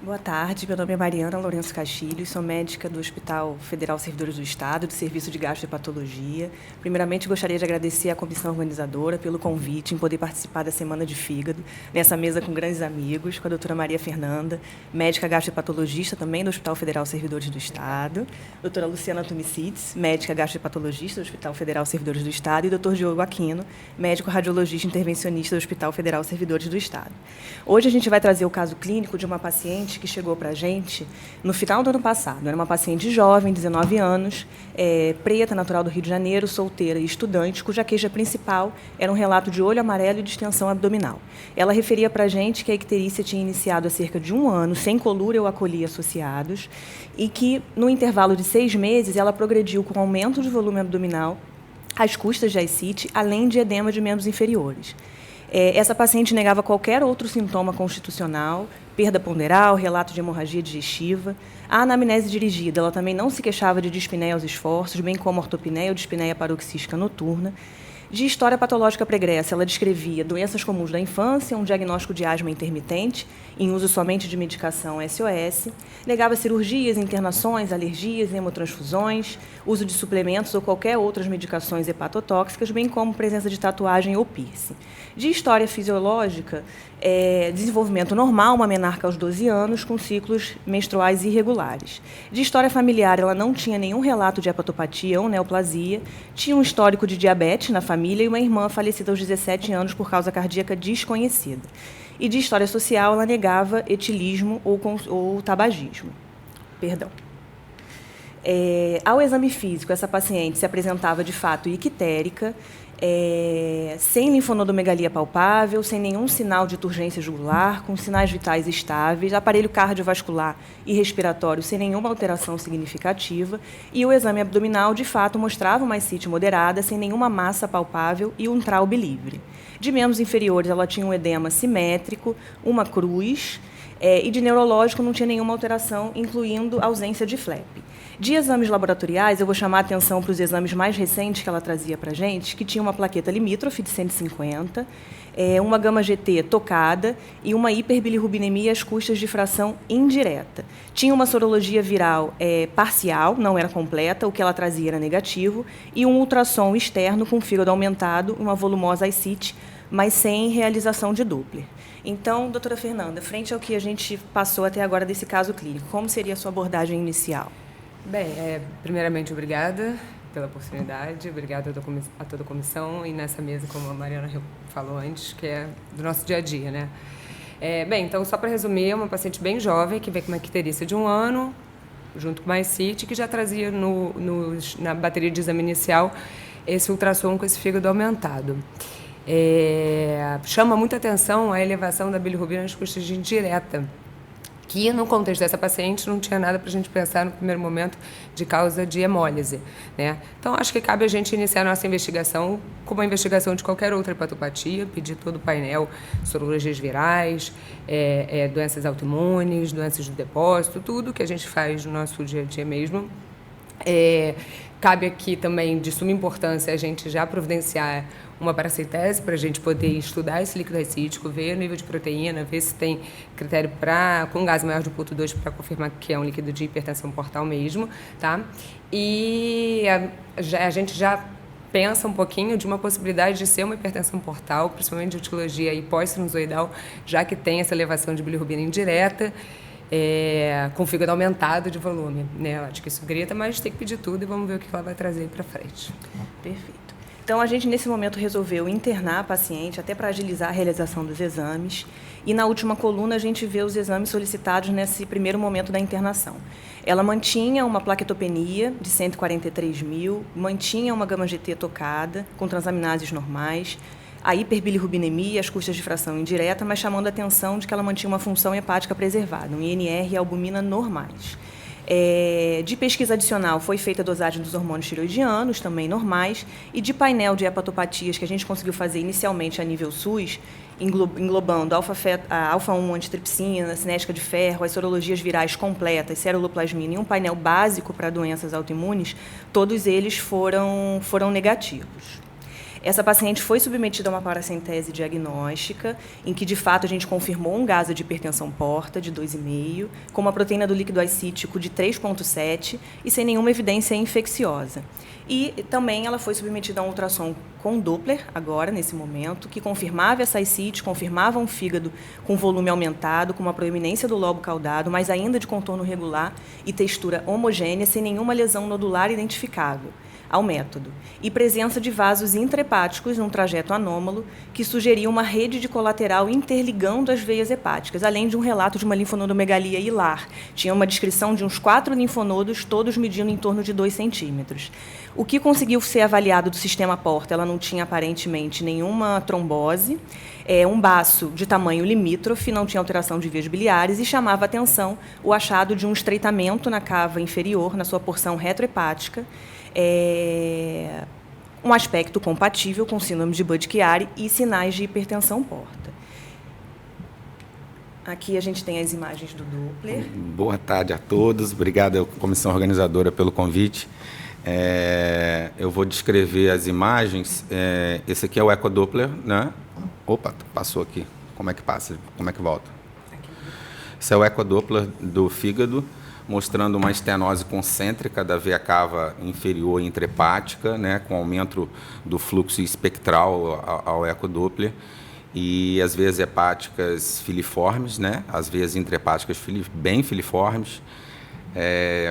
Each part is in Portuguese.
Boa tarde, meu nome é Mariana Lourenço Castilho, sou médica do Hospital Federal Servidores do Estado, do Serviço de Gastropatologia. Primeiramente, gostaria de agradecer à comissão organizadora pelo convite em poder participar da Semana de Fígado, nessa mesa com grandes amigos, com a doutora Maria Fernanda, médica gastropatologista também do Hospital Federal Servidores do Estado, doutora Luciana Tumicides, médica gastropatologista do Hospital Federal Servidores do Estado, e doutor Diogo Aquino, médico radiologista intervencionista do Hospital Federal Servidores do Estado. Hoje a gente vai trazer o caso clínico de uma paciente que chegou para a gente no final do ano passado. Era uma paciente jovem, 19 anos, preta, natural do Rio de Janeiro, solteira e estudante, cuja queixa principal era um relato de olho amarelo e distensão abdominal. Ela referia para a gente que a icterícia tinha iniciado há cerca de 1 ano, sem colúria ou acolia associados, e que, no intervalo de 6 meses, ela progrediu com aumento de volume abdominal às custas de ascite, além de edema de membros inferiores. Essa paciente negava qualquer outro sintoma constitucional, perda ponderal, relato de hemorragia digestiva. A anamnese dirigida, ela também não se queixava de dispneia aos esforços, bem como ortopneia ou dispneia paroxística noturna. De história patológica pregressa, ela descrevia doenças comuns da infância, um diagnóstico de asma intermitente, em uso somente de medicação SOS, negava cirurgias, internações, alergias, hemotransfusões, uso de suplementos ou qualquer outras medicações hepatotóxicas, bem como presença de tatuagem ou piercing. De história fisiológica, desenvolvimento normal, uma menarca aos 12 anos, com ciclos menstruais irregulares. De história familiar, ela não tinha nenhum relato de hepatopatia ou neoplasia, tinha um histórico de diabetes na família e uma irmã falecida aos 17 anos por causa cardíaca desconhecida. E de história social, ela negava etilismo ou tabagismo. Perdão. Ao exame físico, essa paciente se apresentava, de fato, ictérica, sem linfonodomegalia palpável, sem nenhum sinal de turgência jugular, com sinais vitais estáveis, aparelho cardiovascular e respiratório sem nenhuma alteração significativa, e o exame abdominal, de fato, mostrava uma ascite moderada, sem nenhuma massa palpável e um traube livre. De membros inferiores, ela tinha um edema simétrico, uma cruz, e de neurológico não tinha nenhuma alteração, incluindo ausência de flap. De exames laboratoriais, eu vou chamar a atenção para os exames mais recentes que ela trazia para a gente, que tinha uma plaqueta limítrofe de 150, uma gama-GT tocada e uma hiperbilirrubinemia às custas de fração indireta. Tinha uma sorologia viral parcial, não era completa, o que ela trazia era negativo, e um ultrassom externo com fígado aumentado, uma volumosa ascite, mas sem realização de Doppler. Então, doutora Fernanda, frente ao que a gente passou até agora desse caso clínico, como seria a sua abordagem inicial? Bem, primeiramente, obrigada pela oportunidade, obrigada a toda a comissão e nessa mesa, como a Mariana falou antes, que é do nosso dia a dia, né? Bem, então, só para resumir, é uma paciente bem jovem, que veio com uma icterícia de 1 ano, junto com uma ascite, que já trazia na bateria de exame inicial esse ultrassom com esse fígado aumentado. Chama muita atenção a elevação da bilirrubina nas custas de indireta, que no contexto dessa paciente não tinha nada para a gente pensar no primeiro momento de causa de hemólise, né? Então, acho que cabe a gente iniciar a nossa investigação como a investigação de qualquer outra hepatopatia, pedir todo o painel, sorologias virais, doenças autoimunes, doenças do depósito, tudo que a gente faz no nosso dia a dia mesmo. Cabe aqui também, de suma importância, a gente já providenciar uma paracetese para a gente poder estudar esse líquido ascítico, ver o nível de proteína, ver se tem critério com gás maior de 0,2 para confirmar que é um líquido de hipertensão portal mesmo, tá? E a gente já pensa um pouquinho de uma possibilidade de ser uma hipertensão portal, principalmente de etiologia e pós-sinusoidal, já que tem essa elevação de bilirrubina indireta, com fígado aumentado de volume, né? Eu acho que isso grita, mas tem que pedir tudo e vamos ver o que ela vai trazer para frente. Perfeito. Então, a gente, nesse momento, resolveu internar a paciente, até para agilizar a realização dos exames. E, na última coluna, a gente vê os exames solicitados nesse primeiro momento da internação. Ela mantinha uma plaquetopenia de 143 mil, mantinha uma gama-GT tocada, com transaminases normais, a hiperbilirrubinemia, as custas de fração indireta, mas chamando a atenção de que ela mantinha uma função hepática preservada, um INR e albumina normais. De pesquisa adicional foi feita a dosagem dos hormônios tiroidianos, também normais, e de painel de hepatopatias que a gente conseguiu fazer inicialmente a nível SUS, englobando alfa-1 antitripsina, cinética de ferro, as sorologias virais completas, ceruloplasmina e um painel básico para doenças autoimunes, todos eles foram negativos. Essa paciente foi submetida a uma paracentese diagnóstica, em que, de fato, a gente confirmou um gaso de hipertensão porta de 2,5, com uma proteína do líquido ascítico de 3,7 e sem nenhuma evidência infecciosa. E também ela foi submetida a um ultrassom com Doppler, agora, nesse momento, que confirmava essa ascite, confirmava um fígado com volume aumentado, com uma proeminência do lobo caudado, mas ainda de contorno regular e textura homogênea, sem nenhuma lesão nodular identificável ao método, e presença de vasos intrahepáticos num trajeto anômalo que sugeria uma rede de colateral interligando as veias hepáticas, além de um relato de uma linfonodomegalia hilar. Tinha uma descrição de uns 4 linfonodos, todos medindo em torno de 2 centímetros. O que conseguiu ser avaliado do sistema porta, ela não tinha aparentemente nenhuma trombose, um baço de tamanho limítrofe, não tinha alteração de vias biliares e chamava a atenção o achado de um estreitamento na cava inferior, na sua porção retrohepática, um aspecto compatível com síndrome de Budd-Chiari e sinais de hipertensão porta. Aqui a gente tem as imagens do Doppler. Boa tarde a todos. Obrigado à comissão organizadora pelo convite. Eu vou descrever as imagens. Esse aqui é o ecodoppler, né? Opa, passou aqui. Como é que passa? Como é que volta? Esse é o ecodoppler do fígado, mostrando uma estenose concêntrica da veia cava inferior intrahepática, né, com aumento do fluxo espectral ao ecodoppler, e as veias hepáticas filiformes, né, as veias intrahepáticas bem filiformes,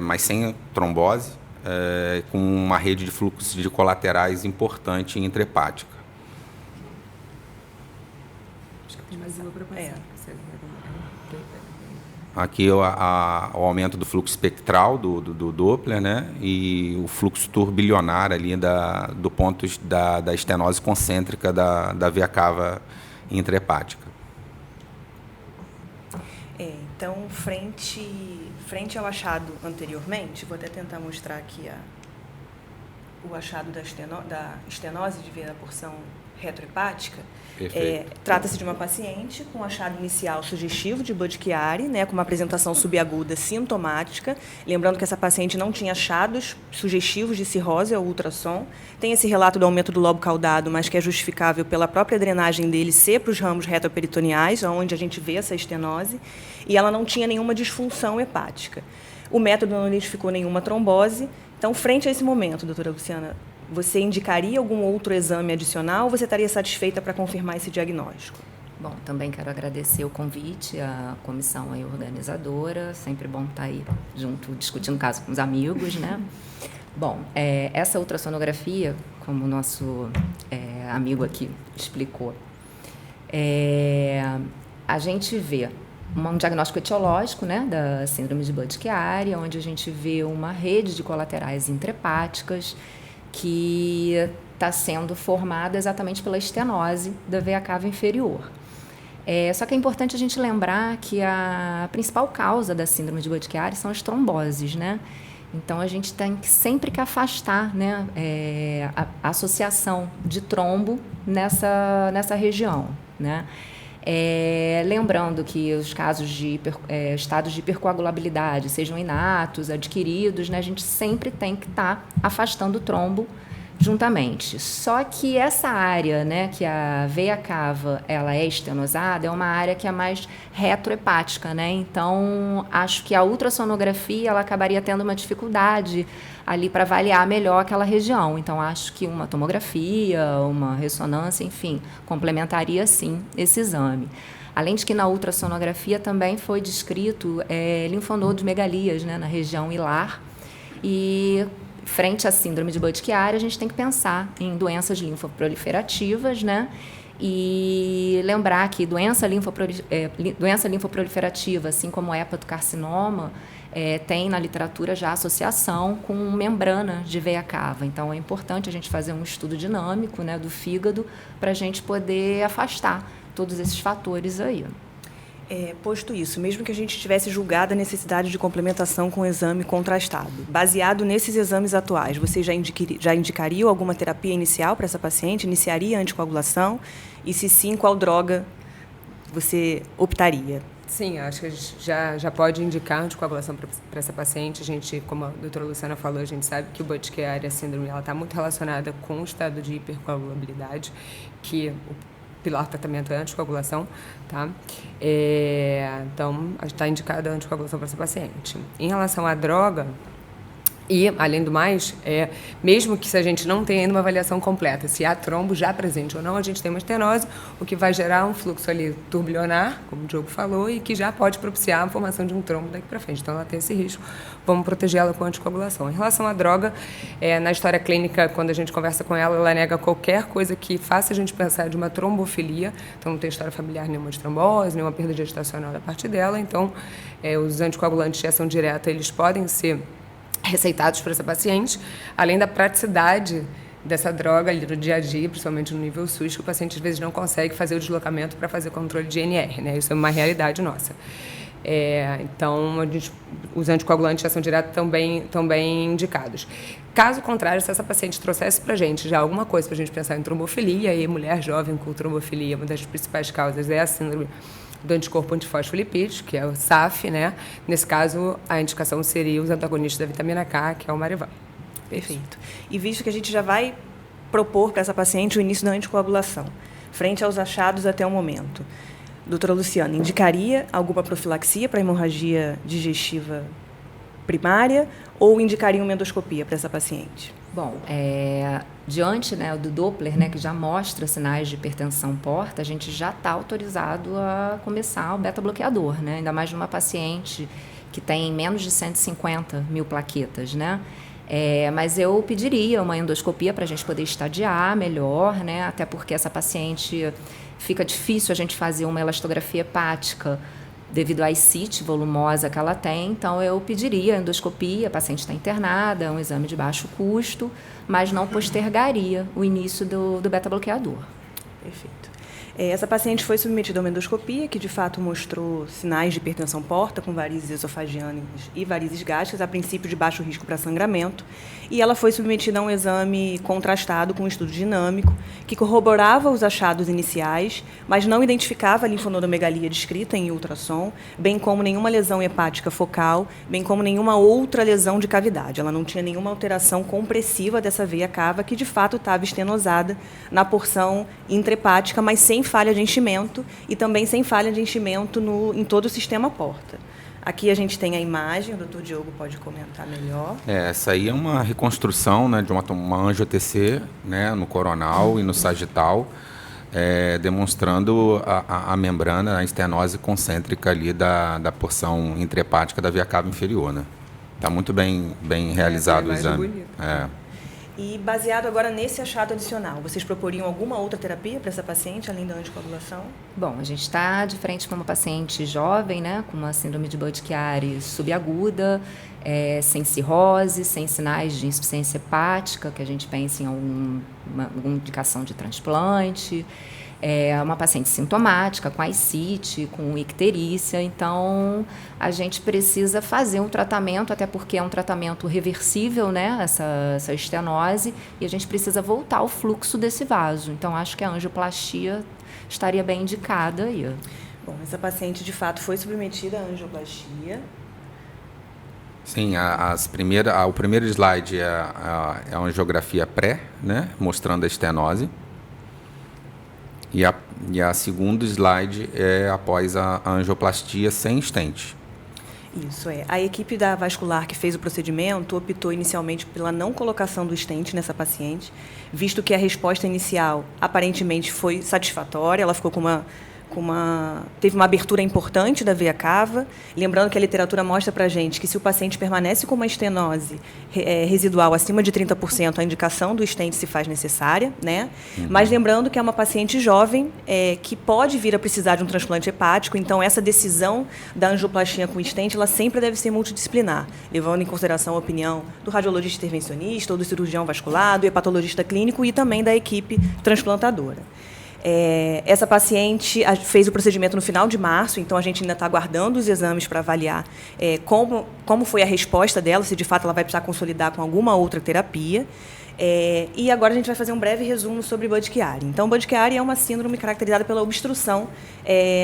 mas sem trombose, com uma rede de fluxos de colaterais importante intrahepática. Aqui o aumento do fluxo espectral do Doppler, né, e o fluxo turbilionar ali do ponto da estenose concêntrica da veia cava intrahepática. Então, frente ao achado anteriormente, vou até tentar mostrar aqui o achado da estenose de veia da porção retrohepática. Trata-se de uma paciente com achado inicial sugestivo de Budd-Chiari, né, com uma apresentação subaguda sintomática. Lembrando que essa paciente não tinha achados sugestivos de cirrose ao ultrassom. Tem esse relato do aumento do lobo caudado, mas que é justificável pela própria drenagem dele ser para os ramos retroperitoneais, onde a gente vê essa estenose, e ela não tinha nenhuma disfunção hepática. O método não identificou nenhuma trombose. Então, frente a esse momento, doutora Luciana, você indicaria algum outro exame adicional ou você estaria satisfeita para confirmar esse diagnóstico? Bom, também quero agradecer o convite à comissão aí organizadora. Sempre bom estar aí junto, discutindo o caso com os amigos, né? Bom, essa ultrassonografia, como o nosso amigo aqui explicou, a gente vê um diagnóstico etiológico, né, da síndrome de Budd-Chiari, onde a gente vê uma rede de colaterais intrahepáticas que está sendo formada exatamente pela estenose da veia cava inferior. Só que é importante a gente lembrar que a principal causa da síndrome de Budd-Chiari são as tromboses, né? Então, a gente tem sempre que afastar, né, a associação de trombo nessa região, né? Lembrando que os casos de estados de hipercoagulabilidade, sejam inatos, adquiridos, né, a gente sempre tem que estar afastando o trombo juntamente. Só que essa área, né, que a veia cava ela é estenosada, é uma área que é mais retrohepática, né? Então, acho que a ultrassonografia ela acabaria tendo uma dificuldade ali para avaliar melhor aquela região. Então, acho que uma tomografia, uma ressonância, enfim, complementaria sim esse exame. Além de que na ultrassonografia também foi descrito linfonodos megalias, né, na região hilar. E frente à síndrome de Budd-Chiari, a gente tem que pensar em doenças linfoproliferativas, né? E lembrar que doença linfoproliferativa, assim como o hepatocarcinoma, tem na literatura já associação com membrana de veia cava. Então, é importante a gente fazer um estudo dinâmico, né, do fígado para a gente poder afastar todos esses fatores aí. Posto isso, mesmo que a gente tivesse julgado a necessidade de complementação com o exame contrastado, baseado nesses exames atuais, você já indicaria alguma terapia inicial para essa paciente? Iniciaria a anticoagulação? E, se sim, qual droga você optaria? Sim, acho que a gente já pode indicar anticoagulação para essa paciente. A gente, como a doutora Luciana falou, a gente sabe que o Budd-Chiari síndrome está muito relacionada com o estado de hipercoagulabilidade, que o pilar do tratamento é a anticoagulação, tá? Então, está indicada a anticoagulação para essa paciente. Em relação à droga, e, além do mais, mesmo que se a gente não tenha ainda uma avaliação completa, se há trombo já presente ou não, a gente tem uma estenose, o que vai gerar um fluxo ali turbilionar, como o Diogo falou, e que já pode propiciar a formação de um trombo daqui para frente. Então, ela tem esse risco. Vamos protegê-la com anticoagulação. Em relação à droga, na história clínica, quando a gente conversa com ela, ela nega qualquer coisa que faça a gente pensar de uma trombofilia. Então, não tem história familiar nenhuma de trombose, nenhuma perda gestacional da parte dela. Então, os anticoagulantes de ação direta, eles podem ser receitados para essa paciente, além da praticidade dessa droga ali no dia a dia, principalmente no nível SUS, que o paciente às vezes não consegue fazer o deslocamento para fazer controle de INR, né? Isso é uma realidade nossa. Então, os anticoagulantes de ação direta estão bem indicados. Caso contrário, se essa paciente trouxesse para a gente já alguma coisa para a gente pensar em trombofilia, e mulher jovem com trombofilia, uma das principais causas é a síndrome do anticorpo antifosfolipídico, que é o SAF, né? Nesse caso, a indicação seria os antagonistas da vitamina K, que é o Marivan. Perfeito. E visto que a gente já vai propor para essa paciente o início da anticoagulação, frente aos achados até o momento, doutora Luciana, indicaria alguma profilaxia para hemorragia digestiva primária ou indicaria uma endoscopia para essa paciente? Bom, diante, né, do Doppler, né, que já mostra sinais de hipertensão porta, a gente já está autorizado a começar o beta-bloqueador, né? Ainda mais numa paciente que tem menos de 150 mil plaquetas, né? Mas eu pediria uma endoscopia para a gente poder estadiar melhor, né? Até porque essa paciente fica difícil a gente fazer uma elastografia hepática devido à ascite volumosa que ela tem. Então, eu pediria endoscopia, a paciente está internada, um exame de baixo custo, mas não postergaria o início do beta-bloqueador. Perfeito. Essa paciente foi submetida a uma endoscopia que, de fato, mostrou sinais de hipertensão porta, com varizes esofagianas e varizes gástricas, a princípio de baixo risco para sangramento, e ela foi submetida a um exame contrastado com um estudo dinâmico que corroborava os achados iniciais, mas não identificava a linfonodomegalia descrita em ultrassom, bem como nenhuma lesão hepática focal, bem como nenhuma outra lesão de cavidade. Ela não tinha nenhuma alteração compressiva dessa veia cava, que, de fato, estava estenosada na porção intrahepática, mas sem falha de enchimento e também sem falha de enchimento em todo o sistema porta. Aqui a gente tem a imagem, o doutor Diogo pode comentar melhor. Essa aí é uma reconstrução, né, de uma angio-TC, né, no coronal e no sagital, demonstrando a membrana, a estenose concêntrica ali da porção intrahepática da via cava inferior. Né? Está muito bem realizado o exame. E baseado agora nesse achado adicional, vocês proporiam alguma outra terapia para essa paciente, além da anticoagulação? Bom, a gente está de frente com uma paciente jovem, né, com uma síndrome de Budd-Chiari subaguda, sem cirrose, sem sinais de insuficiência hepática, que a gente pensa em alguma indicação de transplante. Uma paciente sintomática, com ascite, com icterícia. Então, a gente precisa fazer um tratamento, até porque é um tratamento reversível, né, essa estenose, e a gente precisa voltar ao fluxo desse vaso. Então, acho que a angioplastia estaria bem indicada aí. Bom, essa paciente, de fato, foi submetida à angioplastia. Sim, o primeiro slide é a angiografia pré, né, mostrando a estenose. E a segundo slide é após a angioplastia sem stent. Isso é. A equipe da vascular que fez o procedimento optou inicialmente pela não colocação do stent nessa paciente, visto que a resposta inicial aparentemente foi satisfatória, ela ficou teve uma abertura importante da veia cava. Lembrando que a literatura mostra para a gente que se o paciente permanece com uma estenose residual acima de 30%, a indicação do stent se faz necessária, né? Mas lembrando que é uma paciente jovem que pode vir a precisar de um transplante hepático, então essa decisão da angioplastia com stent, ela sempre deve ser multidisciplinar, levando em consideração a opinião do radiologista intervencionista, ou do cirurgião vascular, do hepatologista clínico e também da equipe transplantadora. Essa paciente fez o procedimento no final de março, então a gente ainda está aguardando os exames para avaliar como foi a resposta dela, se de fato ela vai precisar consolidar com alguma outra terapia. E agora a gente vai fazer um breve resumo sobre Budd-Chiari. Então, Budd-Chiari é uma síndrome caracterizada pela obstrução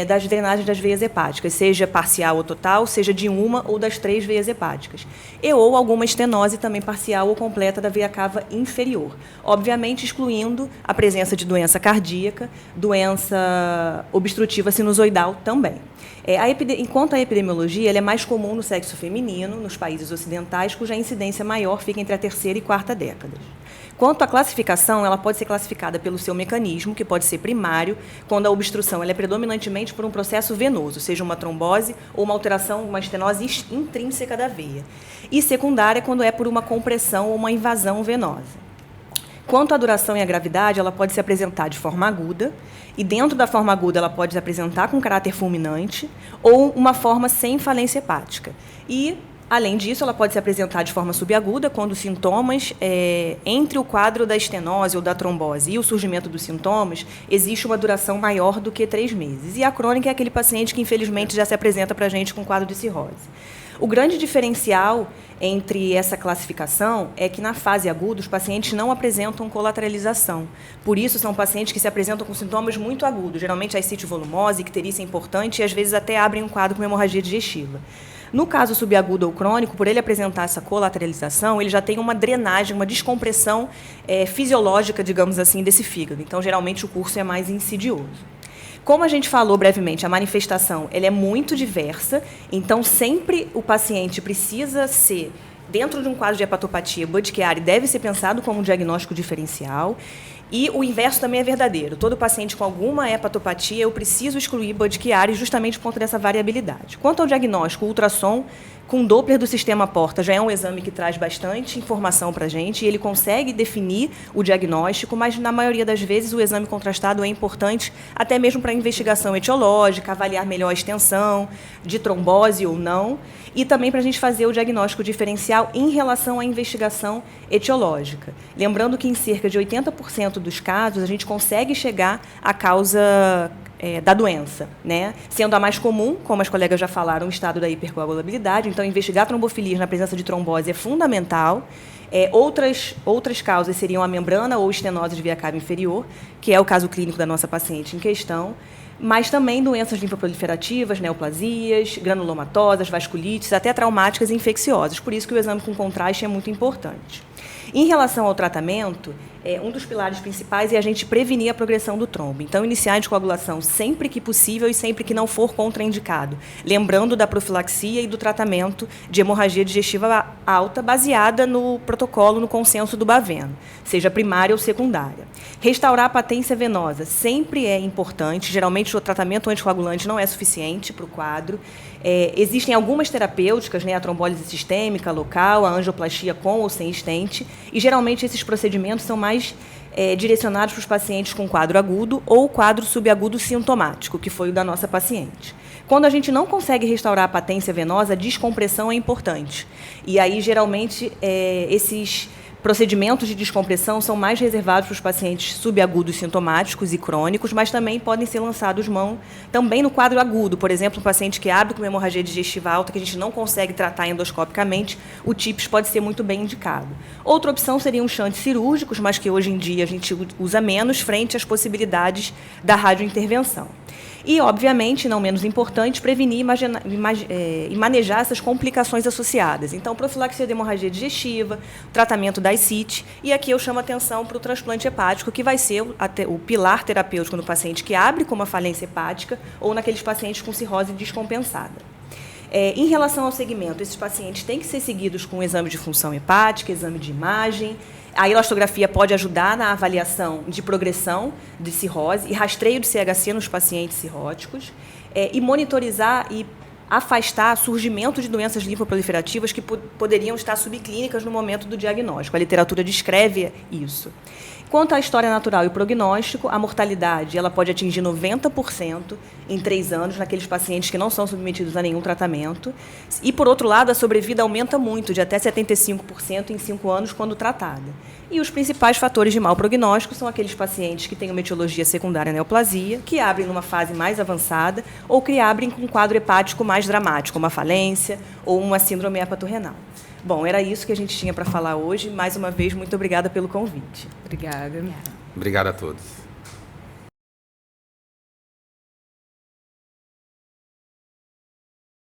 das drenagens das veias hepáticas, seja parcial ou total, seja de uma ou das 3 veias hepáticas, ou alguma estenose também parcial ou completa da veia cava inferior, obviamente excluindo a presença de doença cardíaca, doença obstrutiva sinusoidal também. Enquanto a epidemiologia, ela é mais comum no sexo feminino, nos países ocidentais, cuja incidência maior fica entre a 3ª e 4ª décadas. Quanto à classificação, ela pode ser classificada pelo seu mecanismo, que pode ser primário, quando a obstrução ela é predominantemente por um processo venoso, seja uma trombose ou uma alteração, uma estenose intrínseca da veia. E secundária, quando é por uma compressão ou uma invasão venosa. Quanto à duração e à gravidade, ela pode se apresentar de forma aguda, e dentro da forma aguda ela pode se apresentar com caráter fulminante, ou uma forma sem falência hepática. E, além disso, ela pode se apresentar de forma subaguda, quando os sintomas, entre o quadro da estenose ou da trombose e o surgimento dos sintomas, existe uma duração maior do que 3 meses. E a crônica é aquele paciente que, infelizmente, já se apresenta para a gente com quadro de cirrose. O grande diferencial entre essa classificação é que, na fase aguda, os pacientes não apresentam colateralização. Por isso, são pacientes que se apresentam com sintomas muito agudos, geralmente a ascite volumose, icterícia importante, e às vezes até abrem um quadro com hemorragia digestiva. No caso subagudo ou crônico, por ele apresentar essa colateralização, ele já tem uma drenagem, uma descompressão fisiológica, digamos assim, desse fígado. Então, geralmente, o curso é mais insidioso. Como a gente falou brevemente, a manifestação ela é muito diversa, então sempre o paciente precisa ser, dentro de um quadro de hepatopatia, Budd-Chiari deve ser pensado como um diagnóstico diferencial, e o inverso também é verdadeiro. Todo paciente com alguma hepatopatia, eu preciso excluir Budd-Chiari justamente por conta dessa variabilidade. Quanto ao diagnóstico, o ultrassom com Doppler do sistema porta já é um exame que traz bastante informação para a gente, e ele consegue definir o diagnóstico, mas, na maioria das vezes, o exame contrastado é importante até mesmo para a investigação etiológica, avaliar melhor a extensão, de trombose ou não, e também para a gente fazer o diagnóstico diferencial em relação à investigação etiológica. Lembrando que, em cerca de 80% dos casos, a gente consegue chegar à causa da doença, né? Sendo a mais comum, como as colegas já falaram, o estado da hipercoagulabilidade. Então, investigar trombofilias na presença de trombose é fundamental. Outras causas seriam a membrana ou estenose de veia cava inferior, que é o caso clínico da nossa paciente em questão, mas também doenças linfoproliferativas, neoplasias, granulomatosas, vasculites, até traumáticas e infecciosas. Por isso que o exame com contraste é muito importante. Em relação ao tratamento, um dos pilares principais é a gente prevenir a progressão do trombo. Então, iniciar a anticoagulação sempre que possível e sempre que não for contraindicado. Lembrando da profilaxia e do tratamento de hemorragia digestiva alta, baseada no protocolo, no consenso do Baveno, seja primária ou secundária. Restaurar a patência venosa sempre é importante. Geralmente, o tratamento anticoagulante não é suficiente para o quadro. Existem algumas terapêuticas, né, a trombólise sistêmica local, a angioplastia com ou sem estente, e geralmente esses procedimentos são mais direcionados para os pacientes com quadro agudo ou quadro subagudo sintomático, que foi o da nossa paciente. Quando a gente não consegue restaurar a patência venosa, a descompressão é importante. E aí, geralmente, esses procedimentos de descompressão são mais reservados para os pacientes subagudos sintomáticos e crônicos, mas também podem ser lançados mão também no quadro agudo. Por exemplo, um paciente que abre com uma hemorragia digestiva alta, que a gente não consegue tratar endoscopicamente, o TIPS pode ser muito bem indicado. Outra opção seriam os shunts cirúrgicos, mas que hoje em dia a gente usa menos frente às possibilidades da radiointervenção. E, obviamente, não menos importante, prevenir e manejar essas complicações associadas. Então, profilaxia de hemorragia digestiva, tratamento da ascite, e aqui eu chamo a atenção para o transplante hepático, que vai ser o pilar terapêutico no paciente que abre com uma falência hepática ou naqueles pacientes com cirrose descompensada. Em relação ao segmento, esses pacientes têm que ser seguidos com exame de função hepática, exame de imagem. A elastografia pode ajudar na avaliação de progressão de cirrose e rastreio de CHC nos pacientes cirróticos, e monitorizar e afastar surgimento de doenças linfoproliferativas que poderiam estar subclínicas no momento do diagnóstico. A literatura descreve isso. Quanto à história natural e prognóstico, a mortalidade ela pode atingir 90% em 3 anos naqueles pacientes que não são submetidos a nenhum tratamento. E, por outro lado, a sobrevida aumenta muito, de até 75% em 5 anos, quando tratada. E os principais fatores de mau prognóstico são aqueles pacientes que têm uma etiologia secundária neoplasia, que abrem numa fase mais avançada ou que abrem com um quadro hepático mais dramático, uma falência ou uma síndrome hepatorrenal. Bom, era isso que a gente tinha para falar hoje. Mais uma vez, muito obrigada pelo convite. Obrigada. Obrigado a todos.